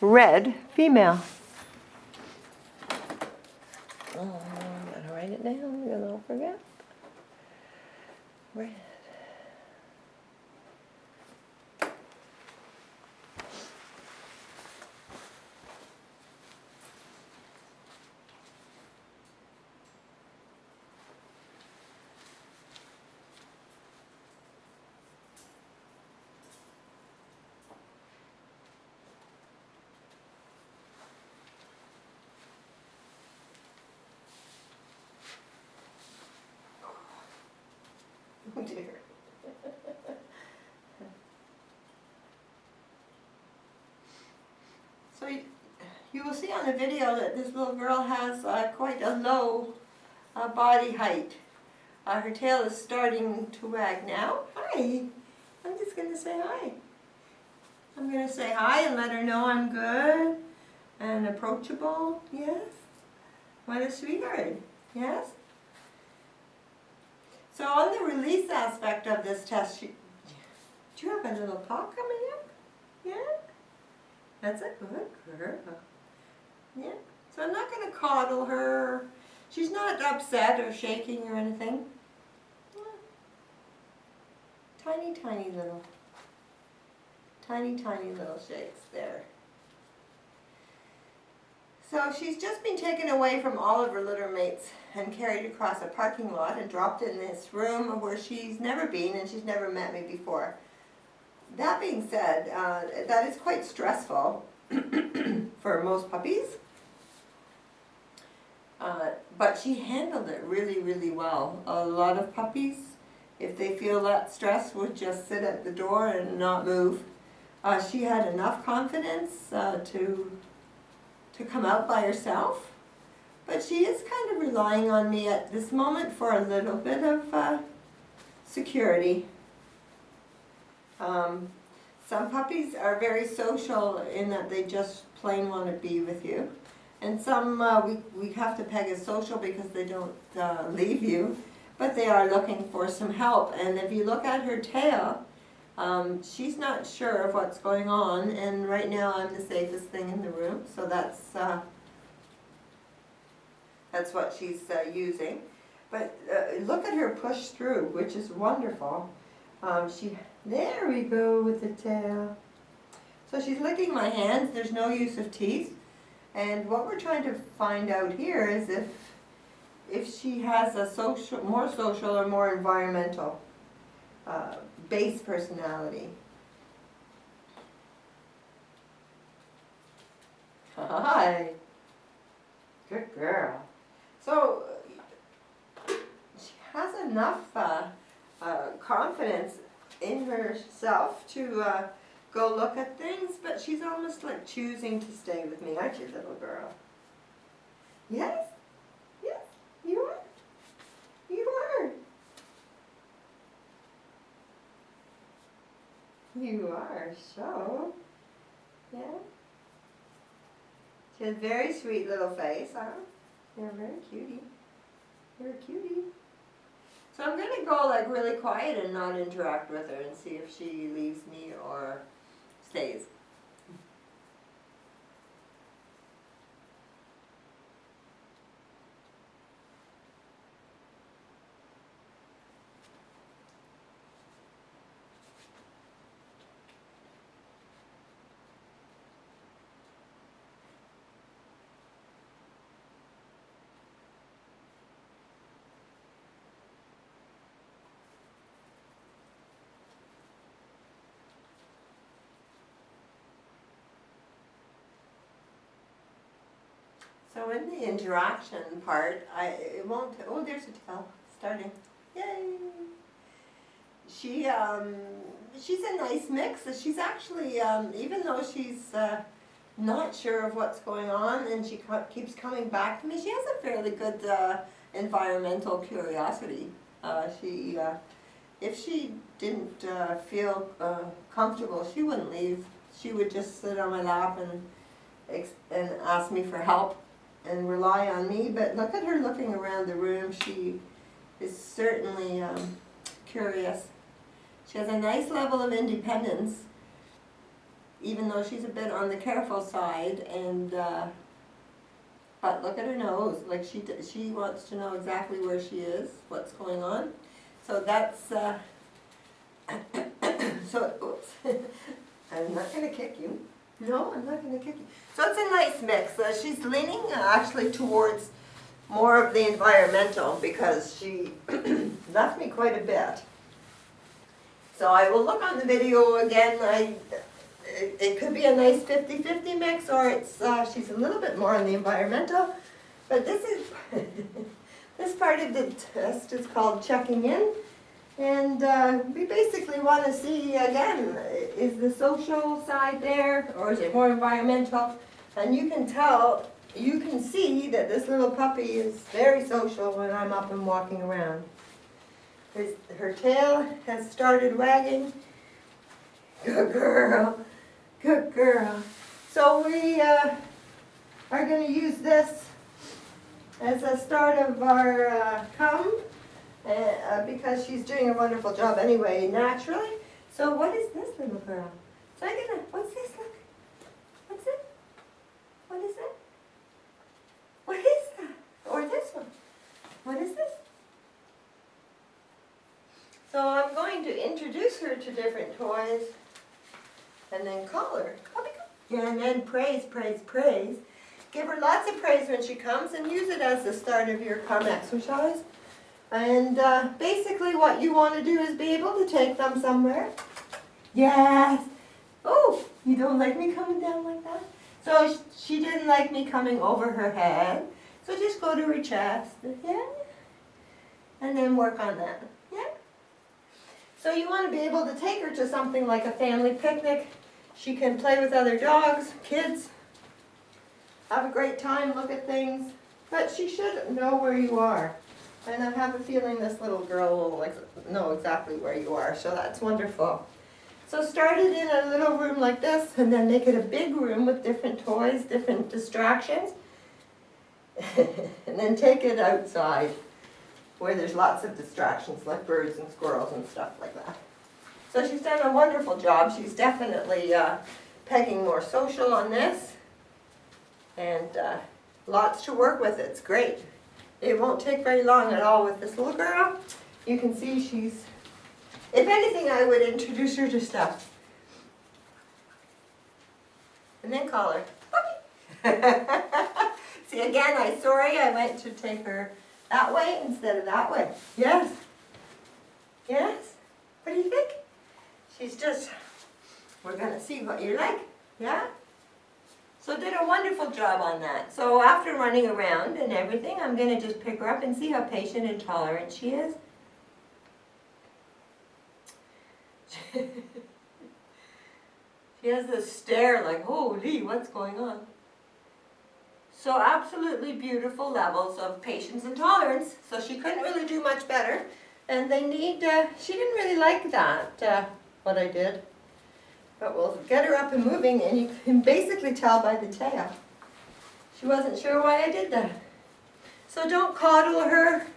red female. Oh, I'm gonna write it down because I'll forget. Red. Oh dear. So you will see on the video that this little girl has quite a low body height. Her tail is starting to wag now. Hi. I'm just going to say hi. I'm going to say hi and let her know I'm good and approachable. Yes. What a sweetheart. Yes. So on the release aspect of this test, do you have a little paw coming up? Yeah? That's a good girl. Yeah. So I'm not going to coddle her. She's not upset or shaking or anything. Yeah. Tiny little shakes there. So she's just been taken away from all of her litter mates and carried across a parking lot and dropped in this room where she's never been and she's never met me before. That being said, that is quite stressful for most puppies. But she handled it really well. A lot of puppies, if they feel that stress, would just sit at the door and not move. She had enough confidence to come out by herself, but she is kind of relying on me at this moment for a little bit of security. Some puppies are very social in that they just plain want to be with you. And some we have to peg as social because they don't leave you, but they are looking for some help. And if you look at her tail, she's not sure of what's going on, and right now I'm the safest thing in the room, so that's what she's using. But look at her push through, which is wonderful. There we go with the tail. So she's licking my hands. There's no use of teeth. And what we're trying to find out here is if she has a more social or more environmental base personality. Hi. Good girl. So she has enough confidence in herself to go look at things, but she's almost like choosing to stay with me, aren't you, little girl? Yes? Yes, you are. You are. You are, so. Yeah. She has a very sweet little face, huh? You're a very cutie. You're a cutie. So I'm going to go like really quiet and not interact with her and see if she leaves me or stays. So in the interaction part, it won't, oh there's a tail, starting, yay! She's a nice mix. She's actually, even though she's not sure of what's going on and she keeps coming back to me, she has a fairly good environmental curiosity. If she didn't feel comfortable, she wouldn't leave. She would just sit on my lap and ask me for help and rely on me. But look at her looking around the room. She is certainly curious. She has a nice level of independence, even though she's a bit on the careful side, and but look at her nose, like she wants to know exactly where she is, what's going on. So that's so oops. I'm not gonna kick you. No, I'm not gonna kick you. So it's a nice mix. She's leaning actually towards more of the environmental because she left me quite a bit. So I will look on the video again. It could be a nice 50-50 mix, or it's she's a little bit more on the environmental. But this is this part of the test is called checking in, and we basically want to see again, is the social side there, or is it more environmental? And you can tell, you can see that this little puppy is very social when I'm up and walking around. Her tail has started wagging. Good girl. Good girl. So we are going to use this as a start of our come because she's doing a wonderful job anyway, naturally. So what is this little girl? So I'm going to, what's this? Look. What's it? What is it? What is that? Or this one? What is this? So I'm going to introduce her to different toys and then call her. Yeah, and then praise, praise, praise. Give her lots of praise when she comes and use it as the start of your come exercise. And basically what you want to do is be able to take them somewhere. Yes. Oh, you don't like me coming down like that? So she didn't like me coming over her head. So just go to her chest. Yeah. And then work on that. Yeah. So you want to be able to take her to something like a family picnic. She can play with other dogs, kids, have a great time, look at things. But she should know where you are. And I have a feeling this little girl will know exactly where you are, so that's wonderful. So start it in a little room like this, and then make it a big room with different toys, different distractions. And then take it outside, where there's lots of distractions, like birds and squirrels and stuff like that. So she's done a wonderful job. She's definitely pegging more social on this. And lots to work with. It's great. It won't take very long at all with this little girl. You can see she's, if anything, I would introduce her to stuff. And then call her. See, again, I went to take her that way instead of that way. Yes. Yes. What do you think? She's just, we're going to see what you're like. Yeah? So did a wonderful job on that. So after running around and everything, I'm going to just pick her up and see how patient and tolerant she is. She has this stare like, holy, what's going on? So absolutely beautiful levels of patience and tolerance. So she couldn't really do much better. And they need, she didn't really like that, what I did. But we'll get her up and moving, and you can basically tell by the tail. She wasn't sure why I did that. So don't coddle her.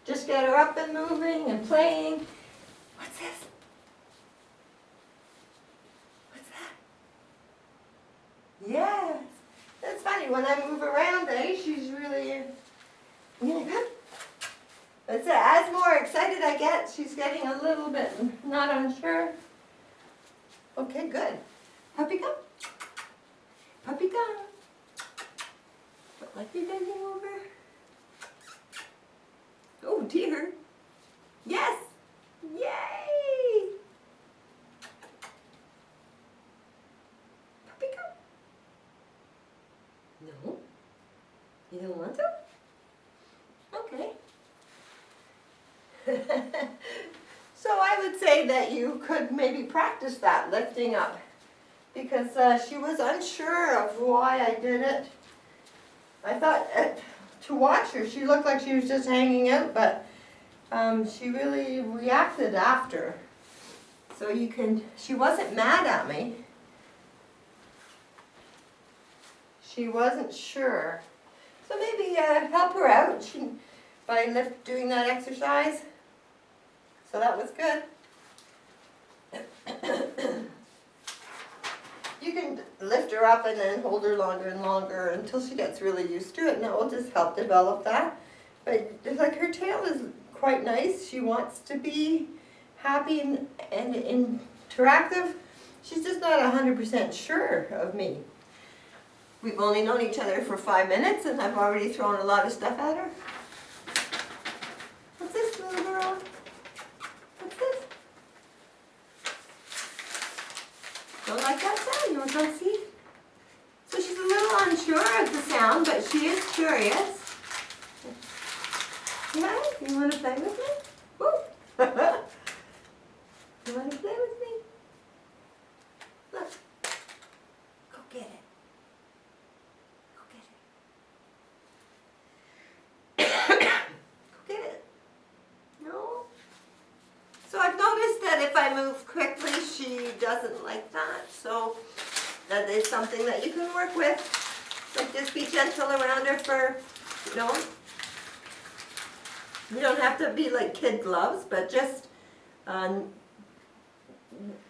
Just get her up and moving and playing. What's this? What's that? Yes. That's funny. When I move around, she's really... But as more excited I get, she's getting a little bit not unsure. Okay, good. Puppy come. Puppy come. Don't like me bending over. Oh dear. Yes. Yay. Puppy come. No. You don't want to? Okay. So I would say that you could maybe practice that lifting up, because she was unsure of why I did it. I thought to watch her, she looked like she was just hanging out, but she really reacted after. So you can, she wasn't mad at me. She wasn't sure. So maybe help her out by doing that exercise. So that was good. lift her up and then hold her longer and longer until she gets really used to it, and that will just help develop that. But like her tail is quite nice. She wants to be happy and interactive. She's just not 100% sure of me. We've only known each other for 5 minutes and I've already thrown a lot of stuff at her. What's this, little girl? What's this? Don't like that sound? You want to go see? So she's a little unsure of the sound, but she is curious. Yeah? You want to play with me? Woo! You want to play with me? Look. Go get it. Go get it. Go get it. No? So I've noticed that if I move quickly, she doesn't like that. So that is something that you can work with. Like just be gentle around her for, you know, you don't have to be like kid gloves, but just,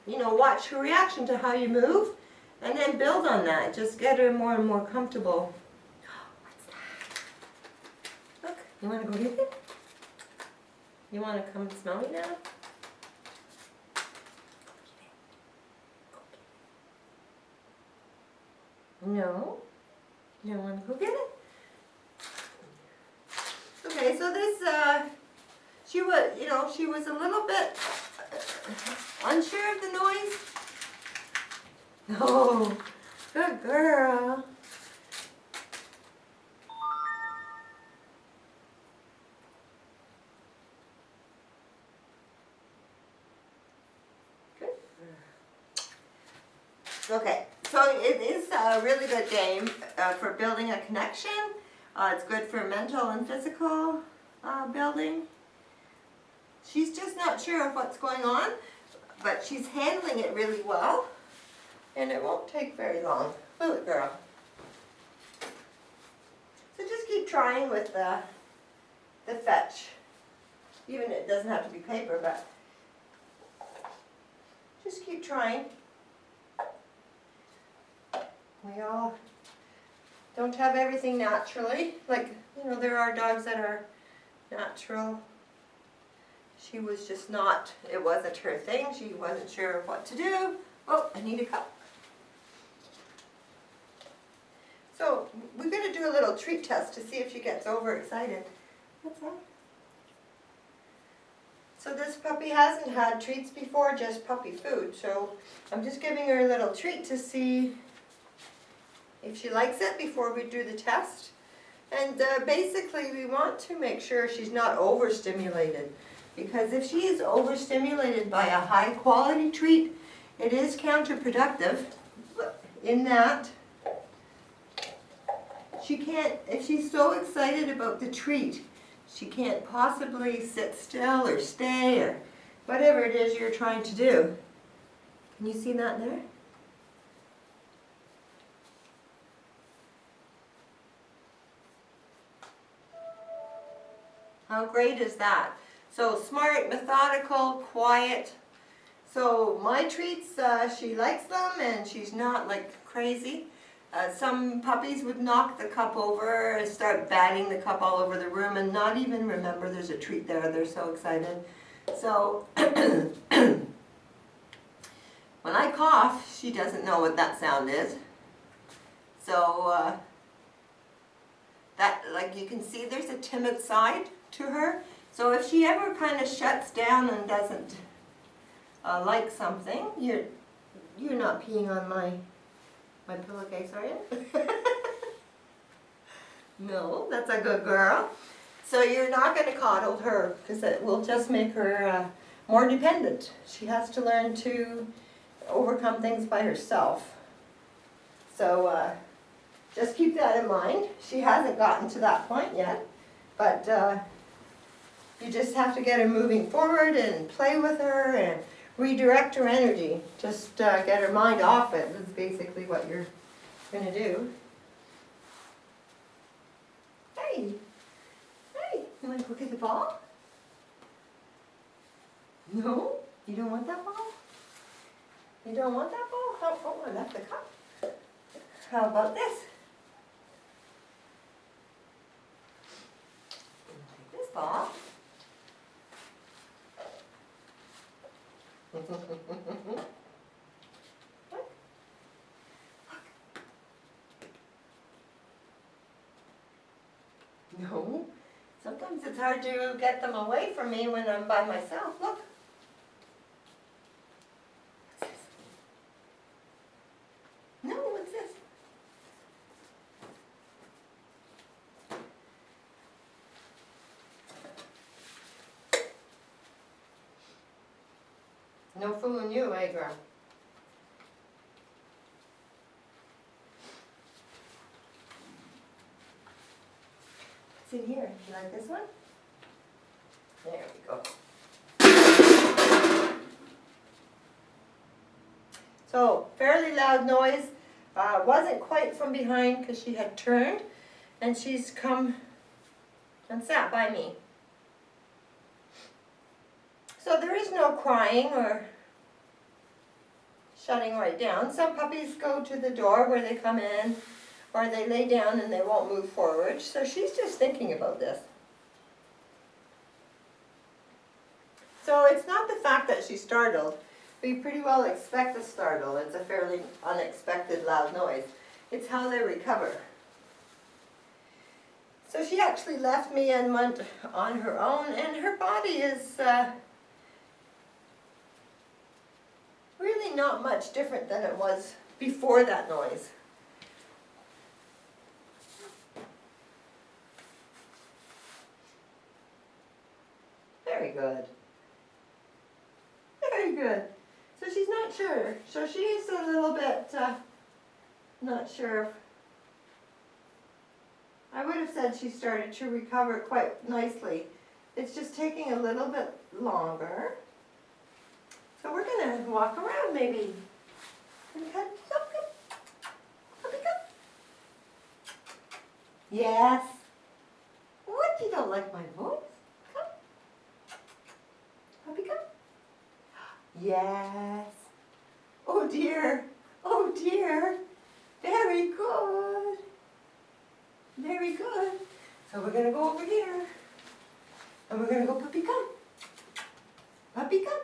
you know, watch her reaction to how you move and then build on that. Just get her more and more comfortable. What's that? Look, you want to go get it? You want to come smell me now? No? You don't want to go get it? Okay, so this, she was, you know, she was a little bit unsure of the noise. Oh, good girl. Good. Okay, so it is a really good game for building a connection. It's good for mental and physical building. She's just not sure of what's going on, but she's handling it really well, and it won't take very long. Will it, girl? So just keep trying with the fetch. Even it doesn't have to be paper, but just keep trying. We all don't have everything naturally. Like, you know, there are dogs that are natural. She was just not, it wasn't her thing. She wasn't sure what to do. Oh, I need a cup. So we're going to do a little treat test to see if she gets overexcited. What's that? So this puppy hasn't had treats before, just puppy food. So I'm just giving her a little treat to see if she likes it before we do the test. And basically we want to make sure she's not overstimulated. Because if she is overstimulated by a high quality treat, it is counterproductive in that she can't, if she's so excited about the treat, she can't possibly sit still or stay or whatever it is you're trying to do. Can you see that there? How great is that? So smart, methodical, quiet. So my treats, she likes them and she's not like crazy. Some puppies would knock the cup over and start batting the cup all over the room and not even remember there's a treat there. They're so excited. So when I cough, she doesn't know what that sound is. So that, like you can see, there's a timid side to her. So if she ever kind of shuts down and doesn't like something, you're not peeing on my pillowcase, are you? No, that's a good girl. So you're not going to coddle her because it will just make her more dependent. She has to learn to overcome things by herself. So just keep that in mind. She hasn't gotten to that point yet, but you just have to get her moving forward and play with her and redirect her energy. Just get her mind off it is basically what you're going to do. Hey, hey, you want to go get the ball? No? You don't want that ball? You don't want that ball? Oh, I left the cup. How about this? Take this ball. Look. No. Sometimes it's hard to get them away from me when I'm by myself. Look. What's this? No, what's this? No fooling you, eh, girl? What's in here? You like this one? There we go. So, fairly loud noise. Wasn't quite from behind because she had turned, and she's come and sat by me. So there is no crying or shutting right down. Some puppies go to the door where they come in, or they lay down and they won't move forward. So she's just thinking about this. So it's not the fact that she's startled. We pretty well expect a startle. It's a fairly unexpected loud noise. It's how they recover. So she actually left me and went on her own, and her body is really not much different than it was before that noise. Very good. Very good. So she's not sure. So she's a little bit not sure. I would have said she started to recover quite nicely. It's just taking a little bit longer. So we're going to walk around maybe. And come. Yes. What? You don't like my voice? Come. Puppy, come. Yes. Oh dear. Oh dear. Very good. Very good. So we're going to go over here. And we're going to go, puppy, come. Puppy, come.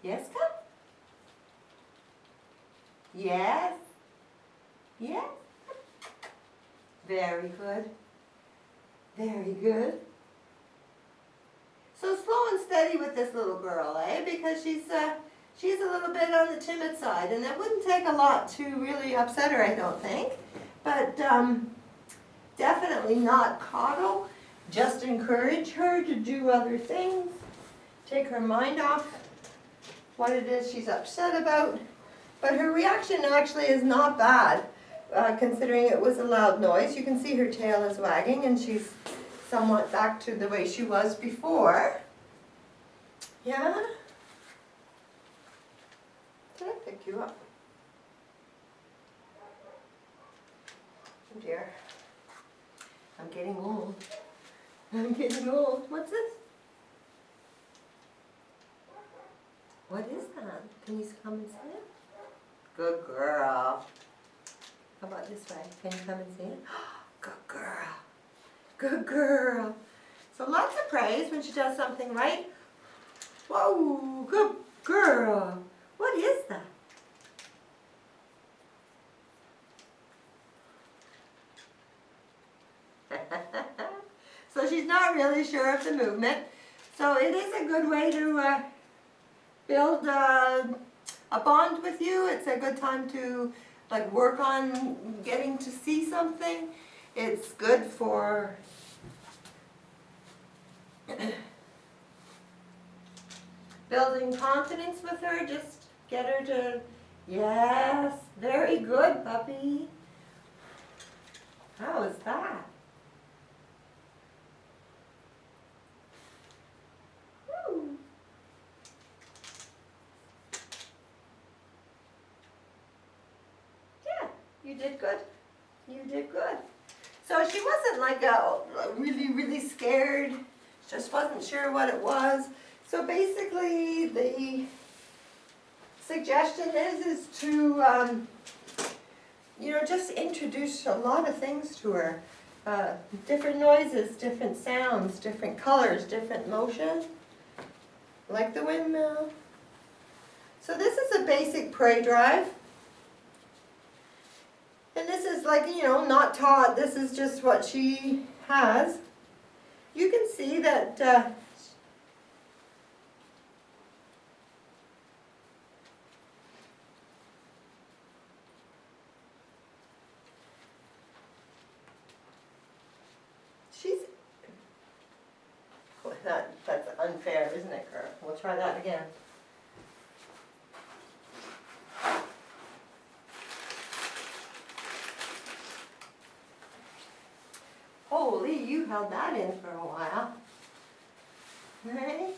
Yes, come. Yes. Yes. Very good. Very good. So slow and steady with this little girl, eh? Because she's a little bit on the timid side, and it wouldn't take a lot to really upset her, I don't think. But definitely not coddle. Just encourage her to do other things. Take her mind off what it is she's upset about. But her reaction actually is not bad, considering it was a loud noise. You can see her tail is wagging, and she's somewhat back to the way she was before. Yeah? Did I pick you up? Oh dear. I'm getting old. I'm getting old. What's this? What is that? Can you come and see it? Good girl. How about this way? Can you come and see it? Good girl. Good girl. So lots of praise when she does something right. Whoa, good girl. What is that? So she's not really sure of the movement. So it is a good way to build a bond with you. It's a good time to like work on getting to see something. It's good for building confidence with her. Just get her to, yes, very good, puppy. How is that? Woo. Yeah, you did good. You did good. So she wasn't like really, really scared. Just wasn't sure what it was. So basically the suggestion is to just introduce a lot of things to her. Different noises, different sounds, different colors, different motion, like the windmill. So this is a basic prey drive. And this is like, you know, not taught, this is just what she has. You can see that she's, well, that's unfair, isn't it, girl? We'll try that again. Holy, you held that in for a while. Right?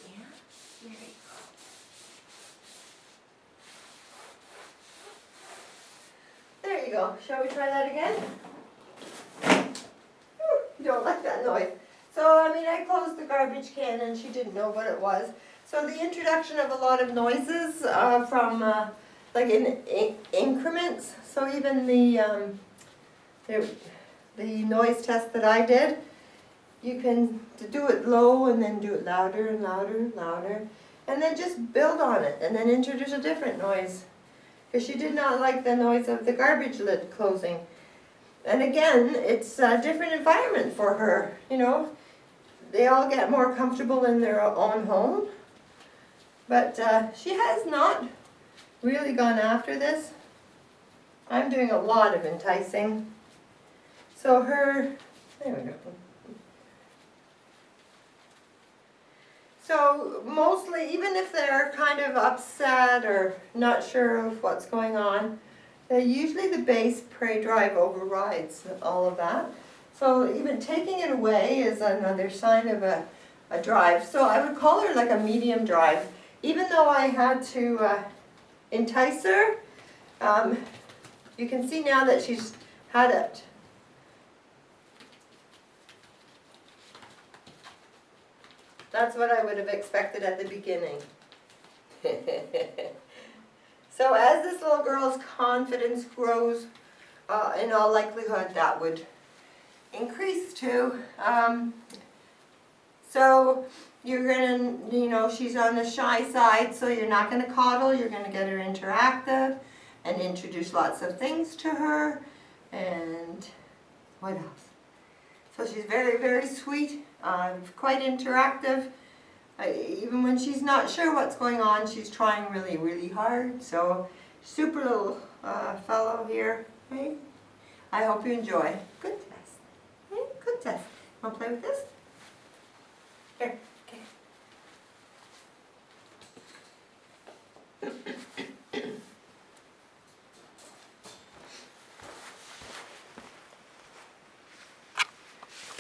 Yeah, there you go. There you go. Shall we try that again? You don't like that noise. So, I mean, I closed the garbage can and she didn't know what it was. So the introduction of a lot of noises from like in increments. So even the noise test that I did, you can do it low and then do it louder and louder and louder, and then just build on it and then introduce a different noise. Because she did not like the noise of the garbage lid closing. And again, it's a different environment for her, you know. They all get more comfortable in their own home. But she has not really gone after this. I'm doing a lot of enticing. So there we go. So mostly, even if they're kind of upset or not sure of what's going on, usually the base prey drive overrides all of that. So even taking it away is another sign of a drive. So I would call her like a medium drive. Even though I had to entice her, you can see now that she's had it. That's what I would have expected at the beginning. So as this little girl's confidence grows, in all likelihood that would increase too. So you're gonna, you know, she's on the shy side, so you're not gonna coddle, you're gonna get her interactive and introduce lots of things to her. And what else? So she's very, very sweet, quite interactive. Even when she's not sure what's going on, she's trying really, really hard. So super little fellow here. Right? I hope you enjoy. Good test. Right? Good test. Want to play with this?